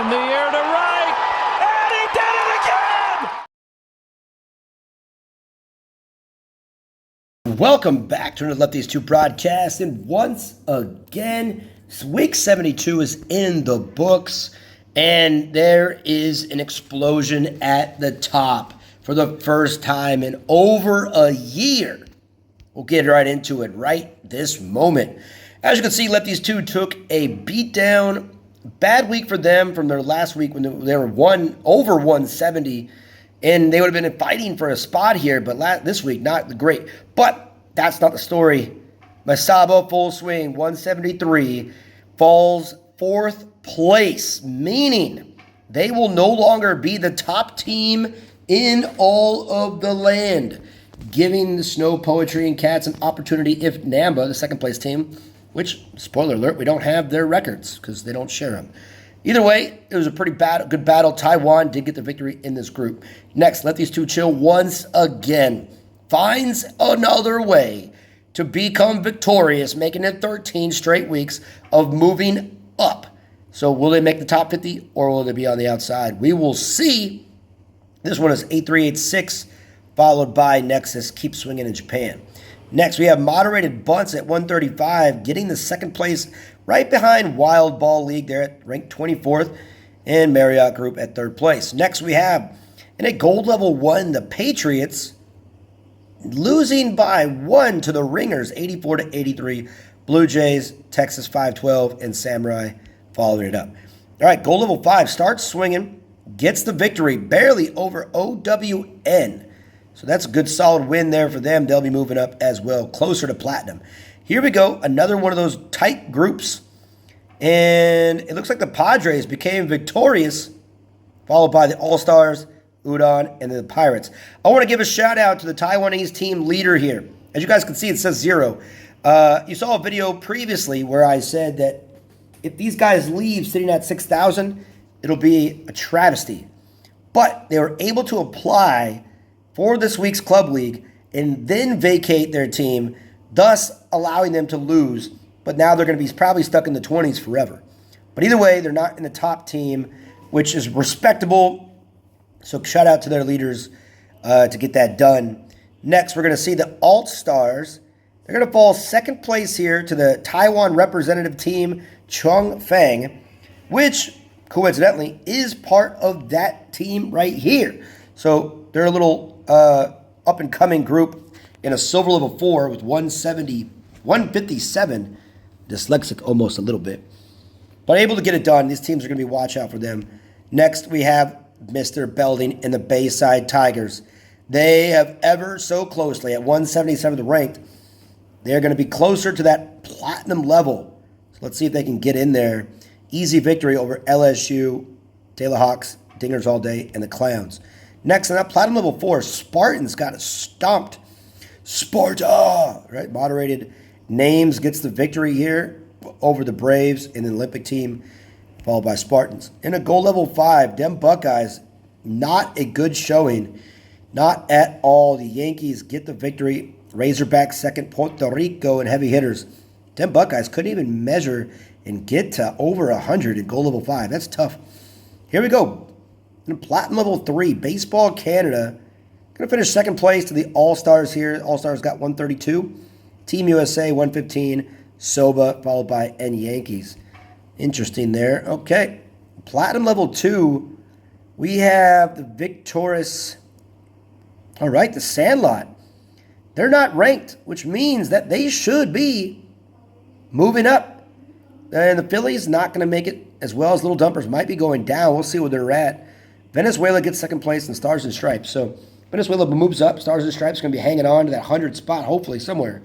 In the air to right, and he did it again! Welcome back to another Lefties 2 broadcast, and once again, week 72 is in the books, and there is an explosion at the top for the first time in over a year. We'll get right into it right this moment. As you can see, Lefties 2 took a beatdown. Bad week for them from their last week when they were over 170, and they would have been fighting for a spot here, but this week, not great. But that's not the story. Masaba, full swing, 173, falls fourth place, meaning they will no longer be the top team in all of the land, giving the Snow Poetry and Cats an opportunity if Namba, the second place team, which, spoiler alert, we don't have their records because they don't share them. Either way, it was a pretty good battle. Taiwan did get the victory in this group. Next, Lefties 2 Chill once again finds another way to become victorious, making it 13 straight weeks of moving up. So will they make the top 50 or will they be on the outside? We will see. This one is 8386, followed by Nexus Keep Swinging in Japan. Next, we have Moderated Bunts at 135, getting the second place right behind Wild Ball League. They're at ranked 24th, and Marriott Group at third place. Next, we have in a gold level 1, the Patriots losing by 1 to the Ringers, 84-83. Blue Jays, Texas 512, and Samurai following it up. All right, gold level 5 starts swinging, gets the victory, barely over OWN. So that's a good solid win there for them. They'll be moving up as well, closer to platinum. Here we go, another one of those tight groups. And it looks like the Padres became victorious, followed by the All-Stars, Udon, and then the Pirates. I want to give a shout out to the Taiwanese team leader here. As you guys can see, it says 0. You saw a video previously where I said that if these guys leave sitting at 6,000, it'll be a travesty. But they were able to apply for this week's club league and then vacate their team, thus allowing them to lose. But now they're going to be probably stuck in the 20s forever. But either way, they're not in the top team, which is respectable. So shout out to their leaders to get that done. Next, we're going to see the Alt-Stars. They're going to fall second place here to the Taiwan representative team, Chung Fang, which coincidentally is part of that team right here. So they're a little up-and-coming group in a silver level 4 with 157. Dyslexic almost a little bit. But able to get it done. These teams are going to be watch out for them. Next, we have Mr. Belding and the Bayside Tigers. They have ever so closely at 177th ranked. They're going to be closer to that platinum level. So let's see if they can get in there. Easy victory over LSU, Taylor Hawks, Dingers All Day, and the Clowns. Next, on that platinum level 4, Spartans got stomped. Sparta, right? Moderated Names gets the victory here over the Braves and the Olympic team, followed by Spartans. In a gold level 5, them Buckeyes, not a good showing. Not at all. The Yankees get the victory. Razorbacks second, Puerto Rico, and heavy hitters. Them Buckeyes couldn't even measure and get to over 100 in gold level 5. That's tough. Here we go. In platinum level 3, Baseball Canada going to finish second place to the All-Stars here. All-Stars got 132. Team USA 115. Soba followed by N Yankees. Interesting there. Okay. Platinum level 2, we have the Victorious. All right, the Sandlot. They're not ranked, which means that they should be moving up. And the Phillies not going to make it as well as Little Dumpers. Might be going down. We'll see where they're at. Venezuela gets second place in Stars and Stripes. So Venezuela moves up. Stars and Stripes going to be hanging on to that 100 spot, hopefully, somewhere.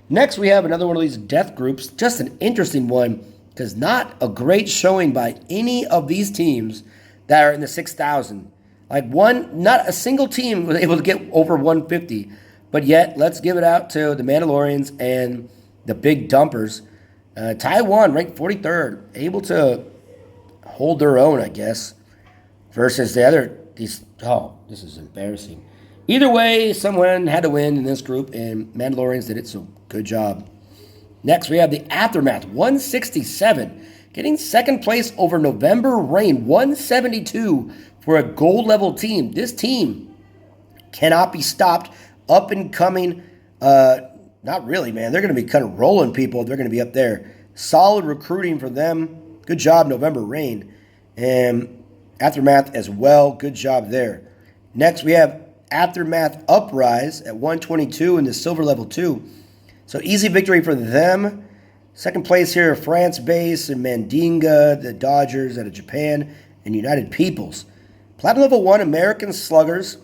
Next, we have another one of these death groups. Just an interesting one because not a great showing by any of these teams that are in the 6,000. Not a single team was able to get over 150. But yet, let's give it out to the Mandalorians and the Big Dumpers. Taiwan ranked 43rd, able to hold their own, I guess, versus the other. This is embarrassing. Either way, someone had to win in this group, and Mandalorians did it, so good job. Next, we have the Aftermath, 167, getting second place over November Rain, 172 for a gold level team. This team cannot be stopped. Up and coming, not really, man. They're going to be kind of rolling people. They're going to be up there. Solid recruiting for them. Good job, November Rain. And Aftermath as well. Good job there. Next, we have Aftermath Uprise at 122 in the silver level 2. So easy victory for them. Second place here, France Base and Mandinga, the Dodgers out of Japan, and United Peoples. Platinum level 1, American Sluggers.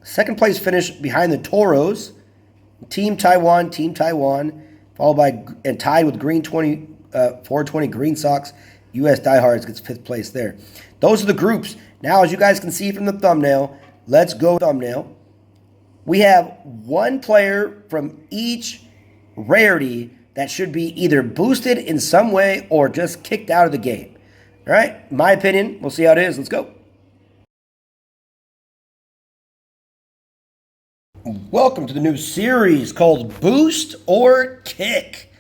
Second place finish behind the Toros. Team Taiwan, followed by and tied with 420 Green Sox. U.S. Diehards gets 5th place there. Those are the groups. Now, as you guys can see from the thumbnail, let's go thumbnail. We have one player from each rarity that should be either boosted in some way or just kicked out of the game. All right? My opinion. We'll see how it is. Let's go. Welcome to the new series called Boost or Kick.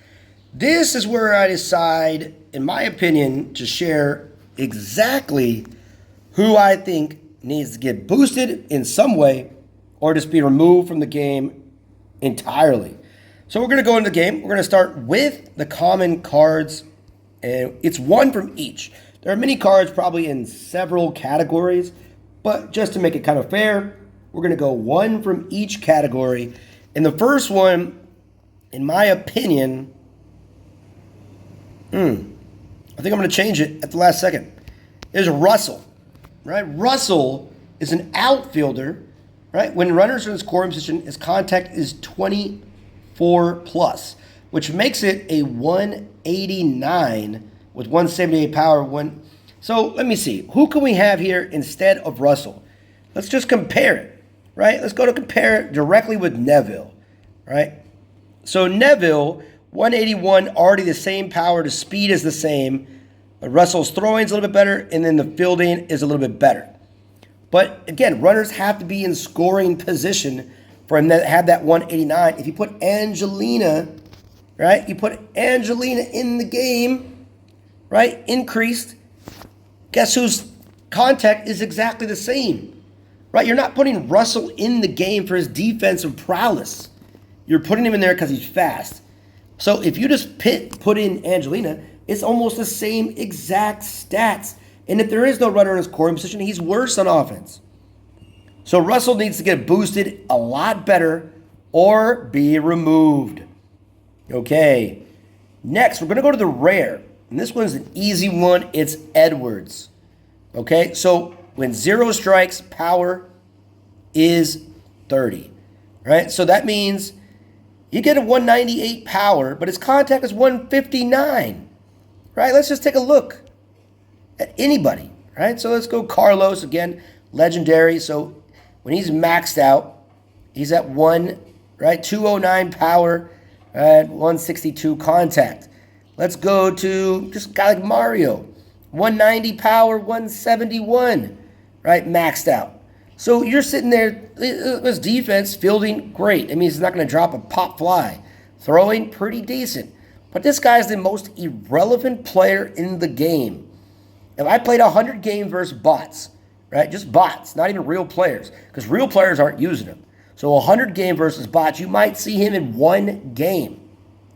This is where I decide, in my opinion, to share exactly who I think needs to get boosted in some way or just be removed from the game entirely. So we're going to go into the game. We're going to start with the common cards, and it's one from each. There are many cards probably in several categories, but just to make it kind of fair, we're going to go one from each category. And the first one, in my opinion, I think I'm going to change it at the last second, is Russell. Right? Russell is an outfielder. Right? When runners are in scoring position, his contact is 24 plus, which makes it a 189 with 178 power. So let me see. Who can we have here instead of Russell? Let's just compare it. Right? Let's go to compare it directly with Neville. Right? So Neville, 181, already the same power. The speed is the same. Russell's throwing is a little bit better, and then the fielding is a little bit better. But again, runners have to be in scoring position for him to have that 189. If you put Angelina, right? You put Angelina in the game, right? Increased. Guess whose contact is exactly the same? Right? You're not putting Russell in the game for his defensive prowess. You're putting him in there because he's fast. So if you just put in Angelina, it's almost the same exact stats. And if there is no runner in his scoring position, he's worse on offense. So Russell needs to get boosted a lot better or be removed. Okay. Next, we're going to go to the rare. And this one's an easy one. It's Edwards. Okay. So when 0 strikes, power is 30. Right? So that means you get a 198 power, but his contact is 159. Right? Let's just take a look at anybody. Right? So let's go Carlos again, legendary. So when he's maxed out, he's at 209 power and 162 contact. Let's go to just a guy like Mario, 190 power, 171, right? Maxed out. So you're sitting there, his defense, fielding, great. It means he's not going to drop a pop fly. Throwing, pretty decent. But this guy's the most irrelevant player in the game. If I played 100 games versus bots, right? Just bots, not even real players, because real players aren't using him. So 100 game versus bots, you might see him in one game.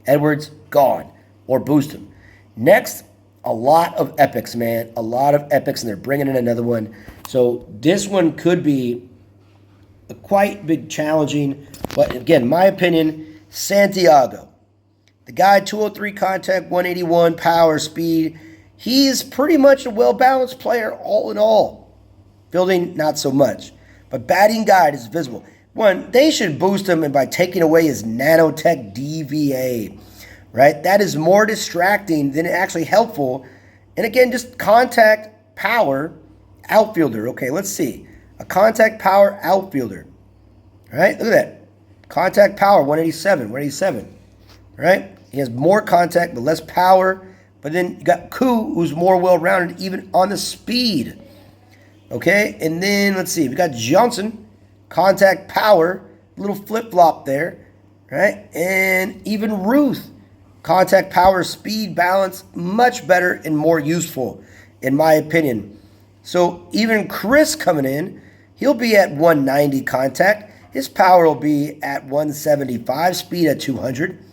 Edwards, gone. Or boost him. Next, a lot of epics, man. A lot of epics, and they're bringing in another one. So this one could be a quite big challenging. But again, my opinion, Santiago. The guy, 203 contact, 181 power, speed. He's pretty much a well-balanced player all in all. Fielding, not so much. But batting guide is visible. One, they should boost him and by taking away his nanotech DVA. Right? That is more distracting than actually helpful. And again, just contact power outfielder. Okay, let's see. A contact power outfielder. Right? Look at that. Contact power, 187. Right? He has more contact but less power. But then you got Koo, who's more well-rounded even on the speed. Okay? And then, let's see. We got Johnson. Contact power. Little flip-flop there. Right? And even Ruth. Contact, power, speed, balance, much better and more useful, in my opinion. So even Chris coming in, he'll be at 190 contact. His power will be at 175, speed at 200.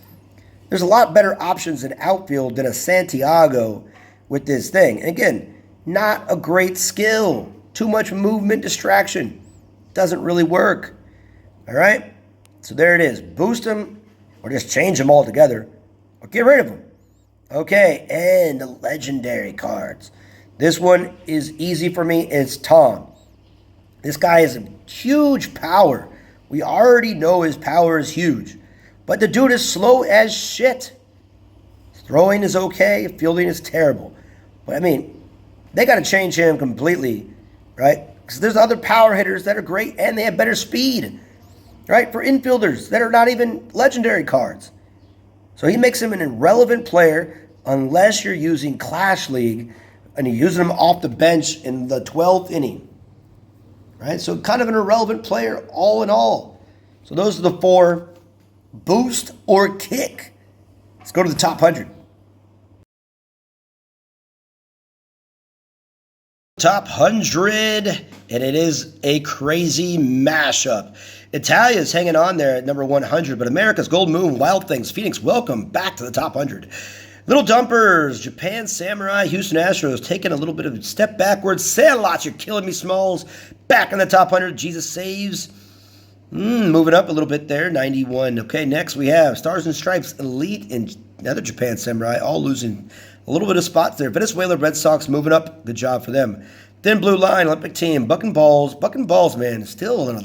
There's a lot better options in outfield than a Santiago with this thing. And again, not a great skill. Too much movement distraction. Doesn't really work. All right? So there it is. Boost them or just change them altogether or get rid of them. Okay, and the legendary cards. This one is easy for me. It's Tom. This guy has a huge power. We already know his power is huge. But the dude is slow as shit. Throwing is okay. Fielding is terrible. But, I mean, they got to change him completely, right? Because there's other power hitters that are great and they have better speed, right? For infielders that are not even legendary cards. So he makes him an irrelevant player unless you're using Clash League and you're using him off the bench in the 12th inning, right? So kind of an irrelevant player all in all. So those are the four: boost or kick. Let's go to the top 100. Top 100, and it is a crazy mashup. Italia's hanging on there at number 100, but America's Gold Moon, Wild Things, Phoenix, welcome back to the top 100. Little Dumpers, Japan Samurai, Houston Astros taking a little bit of a step backwards. Sandlot, you're killing me, Smalls. Back in the top 100, Jesus Saves. Moving up a little bit there, 91. Okay, next we have Stars and Stripes, Elite, and another Japan Samurai, all losing a little bit of spots there. Venezuela Red Sox moving up. Good job for them. Thin Blue Line, Olympic Team, Bucking Balls, man, still in a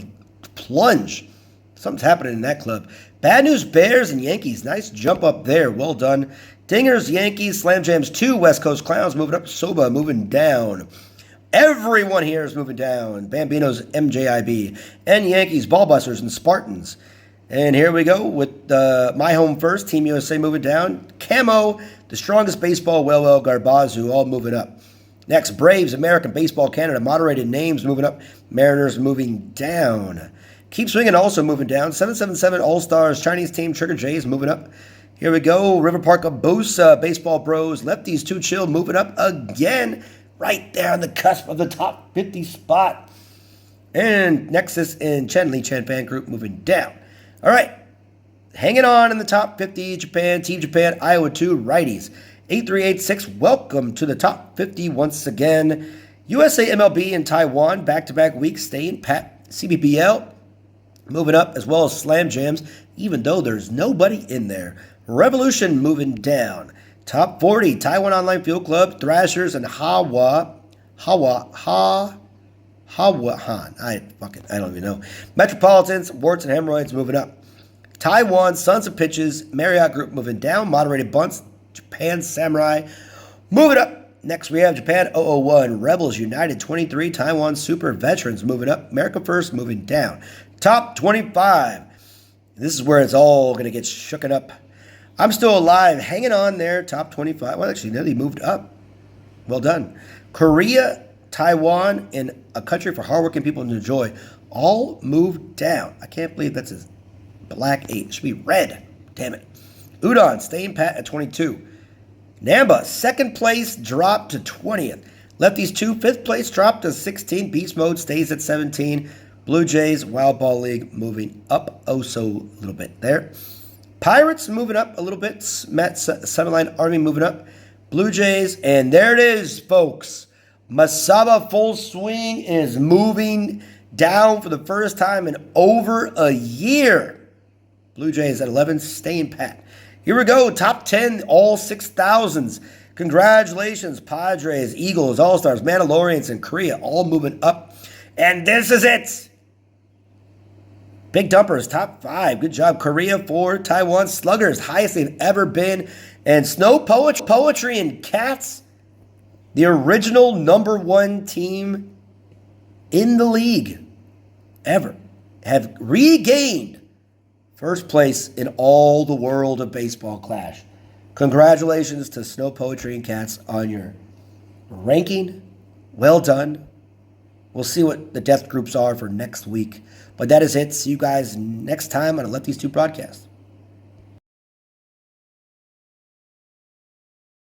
plunge. Something's happening in that club. Bad News Bears and Yankees. Nice jump up there. Well done. Dingers, Yankees, Slam Jams 2, West Coast Clowns moving up. Soba moving down. Everyone here is moving down. Bambinos, MJIB, and Yankees, Ballbusters, and Spartans. And here we go with My Home First, Team USA moving down. Camo, The Strongest Baseball, Well, Garbazu, all moving up. Next, Braves, American Baseball Canada, Moderated Names moving up. Mariners moving down. Keep Swinging also moving down. 777 All-Stars, Chinese Team, Trigger Jays moving up. Here we go, River Park Abusa, Baseball Bros, Lefties Too Chill moving up again. Right there on the cusp of the top 50 spot. And Nexus and Chen Li Chan Fan Group moving down. All right. Hanging on in the top 50, Japan, Team Japan, Iowa 2, Righties. 8386, welcome to the top 50 once again. USA, MLB, and Taiwan, back-to-back weeks, staying pat. CBBL, moving up, as well as Slam Jams, even though there's nobody in there. Revolution moving down. Top 40, Taiwan Online Field Club, Thrashers, and Hawahan. I don't even know. Metropolitans, Warts and Hemorrhoids moving up. Taiwan, Sons of Pitches, Marriott Group moving down. Moderated Bunts, Japan Samurai moving up. Next we have Japan 001, Rebels United 23, Taiwan Super Veterans moving up. America First moving down. Top 25. This is where it's all going to get shooken up. I'm Still Alive, hanging on there, top 25. Well, actually, no, they moved up. Well done. Korea, Taiwan, and A Country for Hardworking People to Enjoy all moved down. I can't believe that's a black 8. It should be red. Damn it. Udon, staying pat at 22. Namba, second place, dropped to 20th. Lefties 2, fifth place, dropped to 16. Beast Mode stays at 17. Blue Jays, Wild Ball League, moving up so a little bit there. Pirates moving up a little bit. Seven Line Army moving up. Blue Jays, and there it is, folks. Masaba Full Swing is moving down for the first time in over a year. Blue Jays at 11, staying pat. Here we go, top 10, all 6,000s. Congratulations, Padres, Eagles, All-Stars, Mandalorians, and Korea all moving up. And this is it. Big Dumpers, top 5. Good job. Korea 4, Taiwan Sluggers, highest they've ever been. And Snow Poetry and Cats, the original number 1 team in the league ever, have regained first place in all the world of baseball Clash. Congratulations to Snow Poetry and Cats on your ranking. Well done. We'll see what the death groups are for next week. But that is it. See you guys next time on a Lefties 2 broadcast.